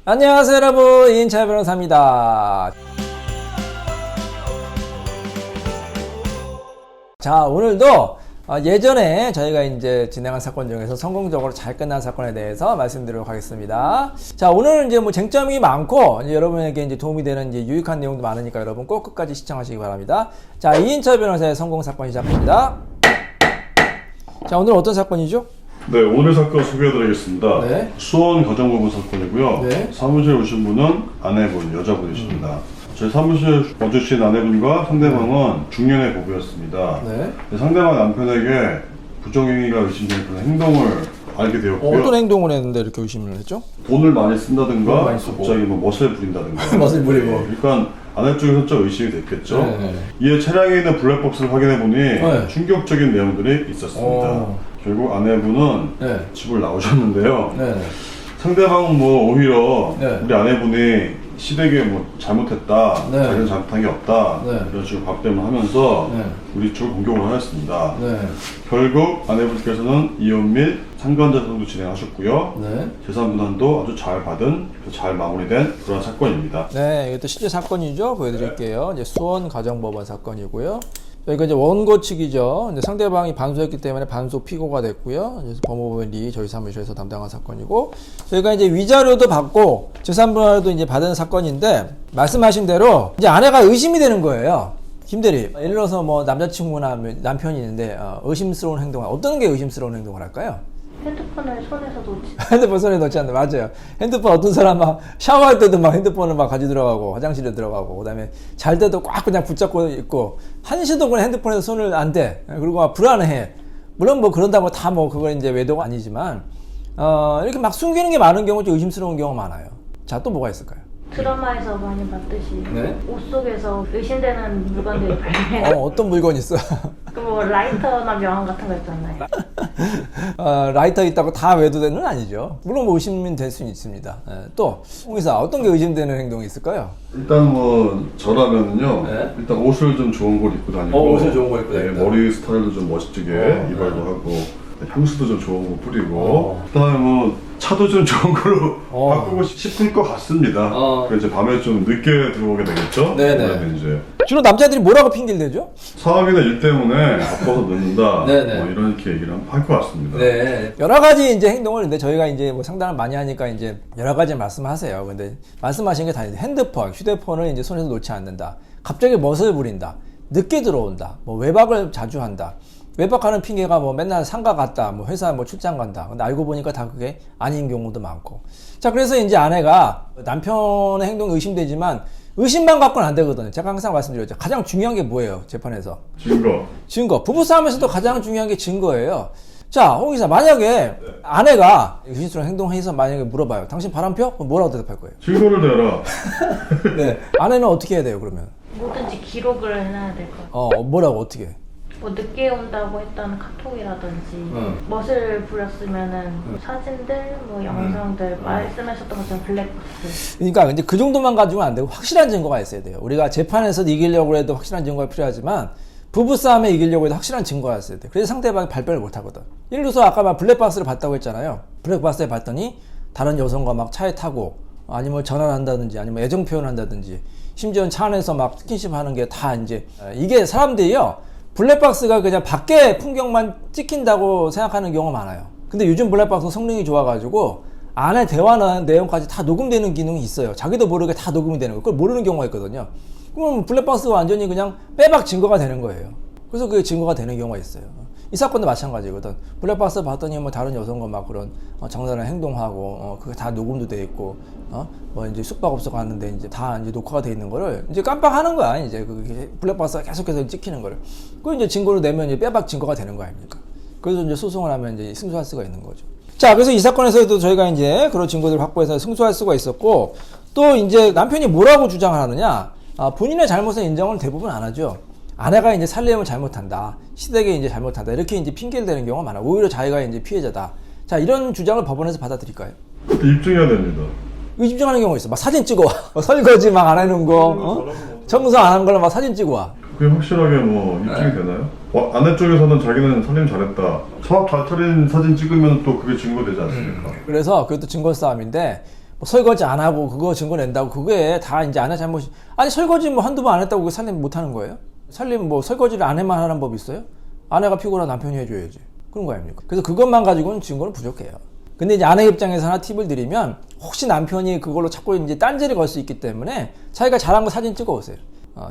안녕하세요 여러분, 이인철 변호사입니다. 자, 오늘도 예전에 저희가 이제 진행한 사건 중에서 성공적으로 잘 끝난 사건에 대해서 말씀드리도록 하겠습니다. 자, 오늘은 이제 뭐 쟁점이 많고 이제 여러분에게 이제 도움이 되는 이제 유익한 내용도 많으니까 여러분 꼭 끝까지 시청하시기 바랍니다. 자, 이인철 변호사의 성공 사건 시작합니다. 자, 오늘 어떤 사건이죠? 네, 오늘 사건 소개해드리겠습니다. 네. 수원 가정부부 사건이고요. 네. 사무실에 오신 분은 아내분, 여자분이십니다. 저희 사무실 와주신 아내분과 상대방은 중년의 부부였습니다. 네. 상대방 남편에게 부정행위가 의심되는 그런 행동을 알게 되었고요. 어떤 행동을 했는데 이렇게 의심을 했죠? 돈을 많이 쓴다든가 돈을 많이 쓰고. 갑자기 뭐 멋을 부린다든가 멋을 부리고. 그러니까 아내 쪽에서 좀 의심이 됐겠죠. 네. 이에 차량에 있는 블랙박스를 확인해보니 네. 충격적인 내용들이 있었습니다. 결국 아내분은 네. 집을 나오셨는데요. 네. 상대방은 뭐 오히려 네. 우리 아내분이 시댁에 뭐 잘못했다, 네. 자기는 잘못한 게 없다 네. 이런 식으로 박대을 하면서 네. 우리 쪽을 공격을 하였습니다. 네. 결국 아내분께서는 이혼 및 상관자성도 진행하셨고요. 네. 재산 분할도 아주 잘 받은, 잘 마무리된 그런 사건입니다. 네, 이것도 실제 사건이죠. 보여드릴게요. 이제 수원 가정법원 사건이고요. 저희가 이제 원고 측이죠. 이제 상대방이 반소했기 때문에 반소 피고가 됐고요. 그래서 법무부이 저희 사무실에서 담당한 사건이고, 저희가 이제 위자료도 받고 재산분할도 이제 받은 사건인데, 말씀하신 대로 이제 아내가 의심이 되는 거예요. 김대리, 예를 들어서 뭐 남자친구나 남편이 있는데 의심스러운 행동을, 어떤 게 의심스러운 행동을 할까요? 핸드폰을 손에서 놓지. 핸드폰 손에 넣지 않는다. 맞아요. 핸드폰 어떤 사람 막 샤워할 때도 막 핸드폰을 막 가지고 들어가고 화장실에 들어가고 그다음에 잘 때도 꽉 그냥 붙잡고 있고 한시도 그냥 핸드폰에서 손을 안 대. 그리고 막 불안해. 물론 뭐 그런다고 다 뭐 그건 이제 외도가 아니지만 이렇게 막 숨기는 게 많은 경우 좀 의심스러운 경우가 많아요. 자, 또 뭐가 있을까요? 드라마에서 많이 봤듯이 네. 옷 속에서 의심되는 물건들이 발견해요. 어떤 물건 있어? 뭐 라이터나 명함 같은 거 있잖아요. 라이터 있다고 다 외도되는 건 아니죠. 물론 뭐 의심이 될 수는 있습니다. 또 홍의사, 어떤 게 의심되는 행동이 있을까요? 일단 뭐 저라면은요. 네. 일단 옷을 좀 좋은 걸 입고 다니고, 옷을 좋은 거 입고 다닌다. 머리 스타일도 좀 멋지게 이발도 하고, 향수도 좀 좋은 거 뿌리고, 그다음에 뭐 차도 좀 좋은 걸로 바꾸고 싶을 것 같습니다. 그래서 이제 밤에 좀 늦게 들어오게 되겠죠. 네네. 그러면 이제 주로 남자들이 뭐라고 핑계를 대죠? 사업이나 일 때문에 바빠서 늦는다. 네네. 뭐 이렇게 얘기를 할 것 같습니다. 네. 여러 가지 이제 행동을, 근데 저희가 이제 뭐 상담을 많이 하니까 이제 여러 가지 말씀하세요. 근데 말씀하신 게 다 핸드폰, 휴대폰을 이제 손에서 놓지 않는다. 갑자기 멋을 부린다. 늦게 들어온다. 뭐 외박을 자주 한다. 외박하는 핑계가 뭐 맨날 상가 갔다, 뭐 회사 뭐 출장 간다. 근데 알고 보니까 다 그게 아닌 경우도 많고. 자, 그래서 이제 아내가 남편의 행동이 의심되지만 의심만 갖고는 안 되거든요. 제가 항상 말씀드렸죠. 가장 중요한 게 뭐예요? 재판에서. 증거. 부부싸움에서도 가장 중요한 게 증거예요. 자, 홍 기사, 만약에 아내가 의심스러운 행동을 해서 만약에 물어봐요. 당신 바람 펴? 그럼 뭐라고 대답할 거예요? 증거를 대라. 네. 아내는 어떻게 해야 돼요, 그러면? 뭐든지 기록을 해놔야 될 것 같아요. 뭐라고, 어떻게? 뭐 늦게 온다고 했던 카톡이라든지 멋을 부렸으면은 사진들, 뭐 영상들, 말씀하셨던 것처럼 블랙박스. 그러니까 이제 그 정도만 가지고는 안 되고 확실한 증거가 있어야 돼요. 우리가 재판에서 이기려고 해도 확실한 증거가 필요하지만 부부싸움에 이기려고 해도 확실한 증거가 있어야 돼요. 그래서 상대방이 발뺌을 못 하거든. 예를 들어서 아까 막 블랙박스를 봤다고 했잖아요. 블랙박스에 봤더니 다른 여성과 막 차에 타고 아니면 전화를 한다든지 아니면 애정 표현을 한다든지 심지어는 차 안에서 막 스킨십 하는 게 다 이제 이게 사람들이요. 블랙박스가 그냥 밖에 풍경만 찍힌다고 생각하는 경우가 많아요. 근데 요즘 블랙박스 성능이 좋아가지고 안에 대화나 내용까지 다 녹음되는 기능이 있어요. 자기도 모르게 다 녹음이 되는 거예요. 그걸 모르는 경우가 있거든요. 그럼 블랙박스가 완전히 그냥 빼박 증거가 되는 거예요. 그래서 그게 증거가 되는 경우가 있어요. 이 사건도 마찬가지거든. 블랙박스 봤더니 뭐 다른 여성과 막 그런 정당한 행동하고 그게 다 녹음도 돼 있고 뭐 이제 숙박업소 갔는데 이제 다 이제 녹화가 돼 있는 거를 이제 깜빡하는 거야. 이제 그게 블랙박스가 계속해서 찍히는 거를. 그 이제 증거를 내면 이제 빼박 증거가 되는 거 아닙니까? 그래서 이제 소송을 하면 이제 승소할 수가 있는 거죠. 자, 그래서 이 사건에서도 저희가 이제 그런 증거들을 확보해서 승소할 수가 있었고, 또 이제 남편이 뭐라고 주장을 하느냐? 본인의 잘못은 인정을 대부분 안 하죠. 아내가 이제 살림을 잘못한다, 시댁에 이제 잘못한다, 이렇게 이제 핑계를 대는 경우가 많아. 오히려 자기가 이제 피해자다. 자, 이런 주장을 법원에서 받아들일까요? 입증해야 됩니다. 입증하는 경우가 있어. 막 사진 찍어 와. 설거지 막 안 해놓은 거, 청소 안 한 걸로 막 사진 찍어 와. 그게 확실하게 뭐 입증이 되나요? 아내 쪽에서는 자기는 살림 잘했다. 성악 잘 차린 사진 찍으면 또 그게 증거되지 않습니까? 그래서 그것도 증거 싸움인데, 뭐 설거지 안 하고 그거 증거 낸다고 그게 다 이제 아내 잘못이. 아니 설거지 뭐 한두 번 안 했다고 그게 살림 못 하는 거예요? 살림 뭐 설거지를 아내만 하는 법 있어요? 아내가 피곤한 남편이 해줘야지. 그런 거 아닙니까? 그래서 그것만 가지고는 증거는 부족해요. 근데 이제 아내 입장에서 하나 팁을 드리면, 혹시 남편이 그걸로 자꾸 이제 딴지를 걸 수 있기 때문에 자기가 잘한 거 사진 찍어 오세요.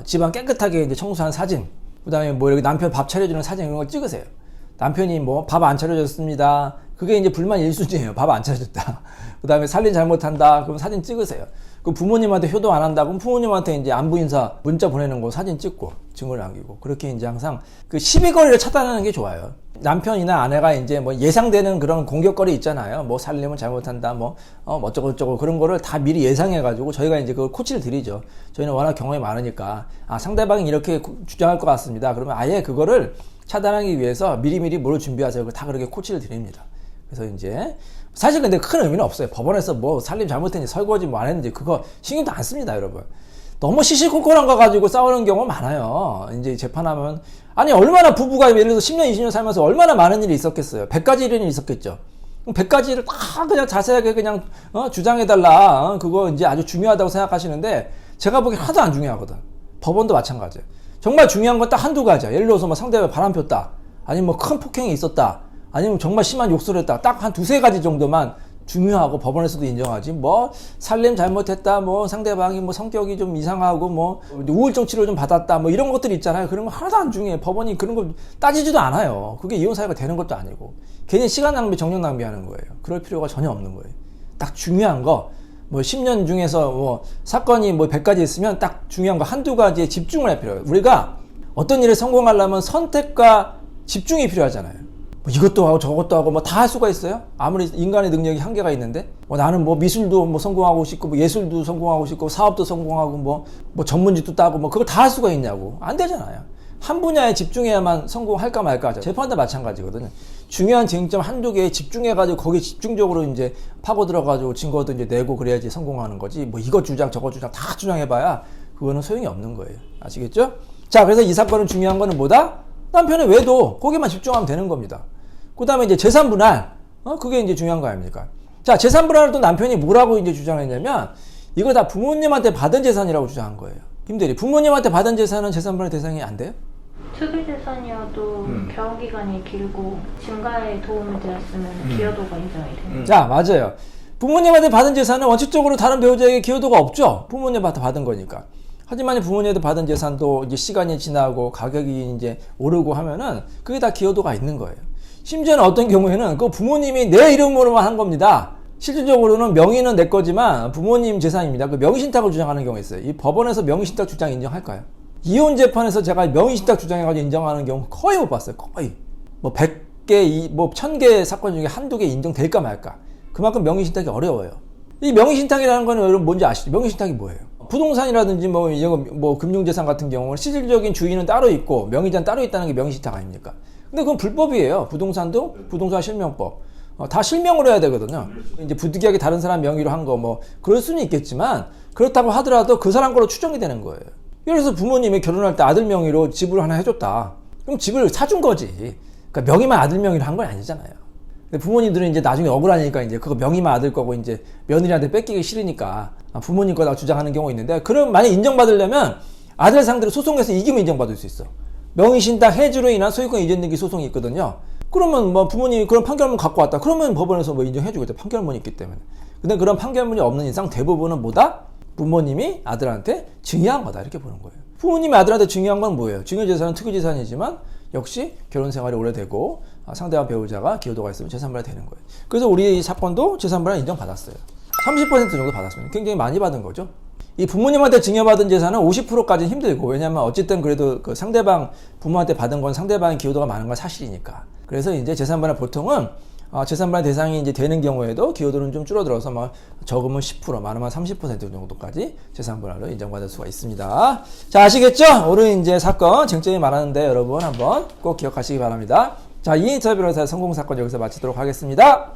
집안 깨끗하게 이제 청소한 사진, 그 다음에 뭐 이렇게 남편 밥 차려주는 사진 이런 거 찍으세요. 남편이 뭐 밥 안 차려줬습니다. 그게 이제 불만 1순위예요. 밥 안 차려줬다. 그 다음에 살림 잘못한다. 그럼 사진 찍으세요. 그 부모님한테 효도 안 한다. 그럼 부모님한테 이제 안부 인사 문자 보내는 거 사진 찍고 증거를 남기고, 그렇게 이제 항상 그 시비거리를 차단하는 게 좋아요. 남편이나 아내가 이제 뭐 예상되는 그런 공격거리 있잖아요. 뭐 살림을 잘못한다, 뭐 어쩌고저쩌고 그런 거를 다 미리 예상해가지고 저희가 이제 그걸 코치를 드리죠. 저희는 워낙 경험이 많으니까, 상대방이 이렇게 주장할 것 같습니다. 그러면 아예 그거를 차단하기 위해서 미리미리 뭘 준비하세요. 다 그렇게 코치를 드립니다. 그래서 이제 사실 근데 큰 의미는 없어요. 법원에서 뭐 살림 잘못했는지 설거지 뭐 안 했는지 그거 신경도 안 씁니다, 여러분. 너무 시시콜콜한 거 가지고 싸우는 경우가 많아요. 이제 재판하면, 아니 얼마나 부부가 예를 들어서 10년 20년 살면서 얼마나 많은 일이 있었겠어요. 100가지 일이 있었겠죠. 그럼 100가지를 다 그냥 자세하게 그냥 주장해달라, 그거 이제 아주 중요하다고 생각하시는데, 제가 보기엔 하나도 안 중요하거든. 법원도 마찬가지예요. 정말 중요한 건 딱 한두 가지야. 예를 들어서 뭐 상대방이 바람 폈다, 아니면 뭐 큰 폭행이 있었다, 아니면 정말 심한 욕설을 했다, 딱 한 두세 가지 정도만 중요하고 법원에서도 인정하지, 뭐 살림 잘못했다, 뭐 상대방이 뭐 성격이 좀 이상하고 뭐 우울증 치료 좀 받았다, 뭐 이런 것들 있잖아요. 그런 거 하나도 안 중요해. 법원이 그런 거 따지지도 않아요. 그게 이혼 사유가 되는 것도 아니고, 괜히 시간 낭비, 정력 낭비하는 거예요. 그럴 필요가 전혀 없는 거예요. 딱 중요한 거, 뭐 10년 중에서 뭐 사건이 뭐 100가지 있으면 딱 중요한 거 한두 가지에 집중을 할 필요해요. 우리가 어떤 일에 성공하려면 선택과 집중이 필요하잖아요. 뭐 이것도 하고 저것도 하고 뭐 다 할 수가 있어요? 아무리 인간의 능력이 한계가 있는데, 나는 뭐 미술도 뭐 성공하고 싶고, 뭐 예술도 성공하고 싶고, 사업도 성공하고, 뭐 전문직도 따고, 뭐 그걸 다 할 수가 있냐고. 안 되잖아요. 한 분야에 집중해야만 성공할까 말까 하죠. 재판도 마찬가지거든요. 중요한 쟁점 한두 개에 집중해가지고 거기에 집중적으로 이제 파고 들어가지고 증거도 이제 내고 그래야지 성공하는 거지. 뭐 이거 주장 저거 주장 다 주장해봐야 그거는 소용이 없는 거예요. 아시겠죠? 자, 그래서 이 사건은 중요한 거는 뭐다? 남편의 외도, 거기만 집중하면 되는 겁니다. 그 다음에 이제 재산 분할, 그게 이제 중요한 거 아닙니까? 자, 재산 분할을 또 남편이 뭐라고 이제 주장했냐면, 이거 다 부모님한테 받은 재산이라고 주장한 거예요. 김대리, 부모님한테 받은 재산은 재산 분할 대상이 안 돼요? 특이 재산이어도 개월 기간이 길고 증가에 도움이 되었으면 기여도가 인정이 돼요. 자, 맞아요. 부모님한테 받은 재산은 원칙적으로 다른 배우자에게 기여도가 없죠. 부모님한테 받은 거니까. 하지만 부모님한테 받은 재산도 이제 시간이 지나고 가격이 이제 오르고 하면은 그게 다 기여도가 있는 거예요. 심지어는 어떤 경우에는 그 부모님이 내 이름으로만 한 겁니다. 실질적으로는 명의는 내 거지만 부모님 재산입니다. 그 명의신탁을 주장하는 경우가 있어요. 이 법원에서 명의신탁 주장 인정할까요? 이혼 재판에서 제가 명의신탁 주장해가지고 인정하는 경우 거의 못 봤어요. 거의. 뭐 100개, 뭐 1000개 사건 중에 한두 개 인정될까 말까. 그만큼 명의신탁이 어려워요. 이 명의신탁이라는 거는 여러분 뭔지 아시죠? 명의신탁이 뭐예요? 부동산이라든지 뭐 금융재산 같은 경우는 실질적인 주인은 따로 있고 명의자는 따로 있다는 게 명의신탁 아닙니까? 근데 그건 불법이에요. 부동산도 부동산 실명법. 다 실명으로 해야 되거든요. 이제 부득이하게 다른 사람 명의로 한 거 뭐 그럴 수는 있겠지만, 그렇다고 하더라도 그 사람 거로 추정이 되는 거예요. 예를 들어서 부모님이 결혼할 때 아들 명의로 집을 하나 해줬다. 그럼 집을 사준 거지. 그러니까 명의만 아들 명의로 한 건 아니잖아요. 근데 부모님들은 이제 나중에 억울하니까 이제 그거 명의만 아들 거고 이제 며느리한테 뺏기기 싫으니까 부모님 거다 주장하는 경우가 있는데, 그럼 만약 인정받으려면 아들 상대로 소송해서 이기면 인정받을 수 있어. 명의신탁 해지로 인한 소유권 이전 등기 소송이 있거든요. 그러면 뭐 부모님이 그런 판결문 갖고 왔다. 그러면 법원에서 뭐 인정해주겠다. 판결문이 있기 때문에. 근데 그런 판결문이 없는 이상 대부분은 뭐다? 부모님이 아들한테 증여한 거다. 이렇게 보는 거예요. 부모님이 아들한테 증여한 건 뭐예요? 증여재산은 특유재산이지만 역시 결혼 생활이 오래되고 상대방 배우자가 기여도가 있으면 재산분할 되는 거예요. 그래서 우리 사건도 재산분할 인정받았어요. 30% 정도 받았습니다. 굉장히 많이 받은 거죠. 이 부모님한테 증여받은 재산은 50%까지는 힘들고, 왜냐면 어쨌든 그래도 그 상대방 부모한테 받은 건 상대방의 기여도가 많은 건 사실이니까. 그래서 이제 재산분할 보통은 재산분할 대상이 이제 되는 경우에도 기여도는 좀 줄어들어서 막 적으면 10%, 많으면 30% 정도까지 재산분할로 인정받을 수가 있습니다. 자, 아시겠죠? 오늘 이제 사건 쟁점이 많았는데 여러분 한번 꼭 기억하시기 바랍니다. 자, 이인터 변호사의 성공 사건 여기서 마치도록 하겠습니다.